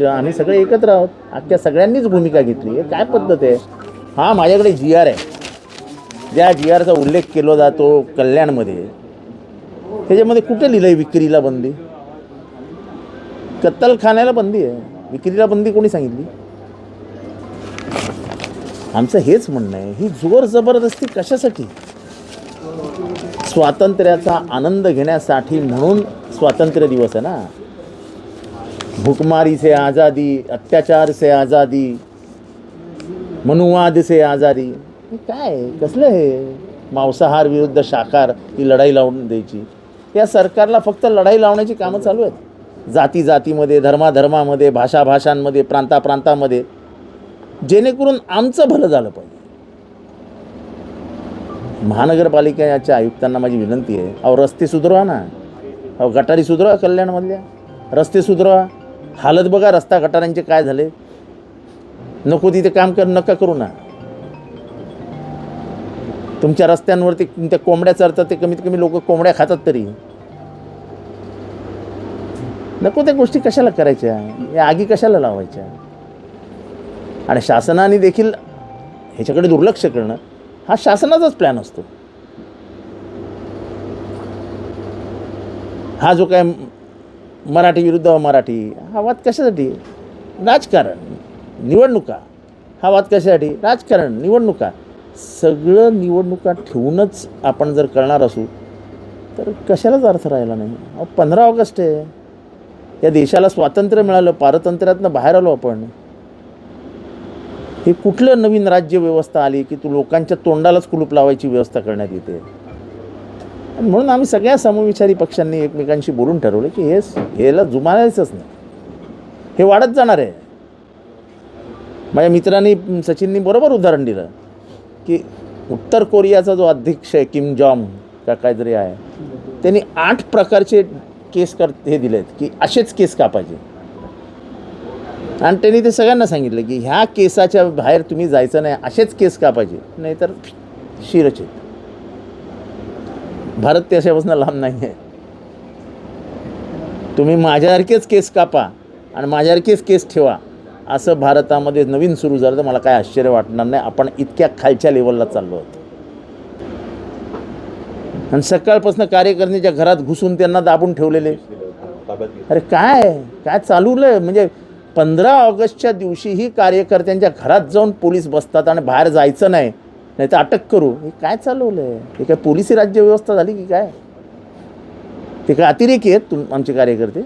आम्ही सगळे एकत्र आहोत. अख्ख्या सगळ्यांनीच भूमिका घेतली. काय पद्धत आहे? हा माझ्याकडे GR आहे. ज्या GRचा उल्लेख केला जातो कल्याणमध्ये, त्याच्यामध्ये कुठे लिहिलं आहे विक्रीला बंदी? कत्तलखान्याला बंदी आहे, विक्रीला बंदी कोणी सांगितली? आमचं हेच म्हणणं आहे, ही जोर जबरदस्ती कशासाठी? स्वातंत्र्याचा आनंद घेण्यासाठी म्हणून स्वातंत्र्य दिवस आहे ना. भूखमारी से आज़ादी, अत्याचार से आज़ादी, मनुवाद से आज़ादी. हे काय कसलं हे? मांसाहार विरुद्ध शाकाहार ही लढाई लावून द्यायची. या सरकारला फक्त लढाई लावण्याची कामं चालू आहेत. जाती जातीमध्ये, धर्माधर्मामध्ये, भाषा भाषांमध्ये, प्रांतामध्ये, जेणेकरून आमचं भलं झालं पाहिजे. महानगरपालिकेच्या आयुक्तांना माझी विनंती आहे, अहो रस्ते सुधारवा ना. अहो गटारी सुधारवा, कल्याणमधल्या रस्ते सुधारवा. हालत बघा रस्ता गटारांचे काय झाले. नको तिथे काम नका करू ना. तुमच्या रस्त्यांवरती त्या कोंबड्या चरतात, ते कमीत कमी लोक कोंबड्या खातात तरी. नको त्या गोष्टी कशाला करायच्या, या आगी कशाला लावायच्या? आणि शासनाने देखील ह्याच्याकडे दुर्लक्ष करणं हा शासनाचाच प्लॅन असतो. हा जो काय मराठी विरुद्ध मराठी हा वाद कशासाठी? राजकारण, निवडणुका. हा वाद कशासाठी? राजकारण, निवडणुका. सगळं निवडणुका ठेवूनच आपण जर करणार असू तर कशालाच अर्थ राहिला नाही. 15 ऑगस्ट आहे, या देशाला स्वातंत्र्य मिळालं, पारतंत्र्यातनं बाहेर आलो आपण. हे कुठलं नवीन राज्य व्यवस्था आली की तू लोकांच्या तोंडालाच कुलूप लावायची व्यवस्था करण्यात येते? आणि म्हणून आम्ही सगळ्या समविचारी पक्षांनी एकमेकांशी बोलून ठरवलं की ह्याला जुमानायचंच नाही, हे वाढत जाणार आहे. माझ्या मित्रांनी सचिननी बरोबर उदाहरण दिलं की उत्तर कोरियाचा जो अध्यक्ष आहे किम जॉंग का काहीतरी आहे, त्यांनी 8 प्रकारचे केस हे दिलेत की असेच केस कापायचे. आणि त्यांनी ते सगळ्यांना सांगितलं की ह्या केसाच्या बाहेर तुम्ही जायचं नाही, असेच केस कापायचे, नाहीतर शिरचे. भारत त्याच्यापासून लांब नाही आहे. तुम्ही माझ्यासारखेच केस कापा आणि माझ्यासारखेच केस ठेवा, असं भारतामध्ये नवीन सुरू झालं तर मला काय आश्चर्य वाटणार नाही. आपण इतक्या खालच्या लेवलला चाललो आहोत. आणि सकाळपासून कार्यकर्त्यांच्या घरात घुसून त्यांना दाबून ठेवलेले. अरे काय चालवलं? म्हणजे 15 ऑगस्टच्या दिवशीही कार्यकर्त्यांच्या घरात जाऊन पोलीस बसतात आणि बाहेर जायचं नाही, नाही तर अटक करू. हे काय चालवलं आहे? हे काय पोलिसी राज्यव्यवस्था झाली की काय? ते काय अतिरेकी आहेत आमचे कार्यकर्ते?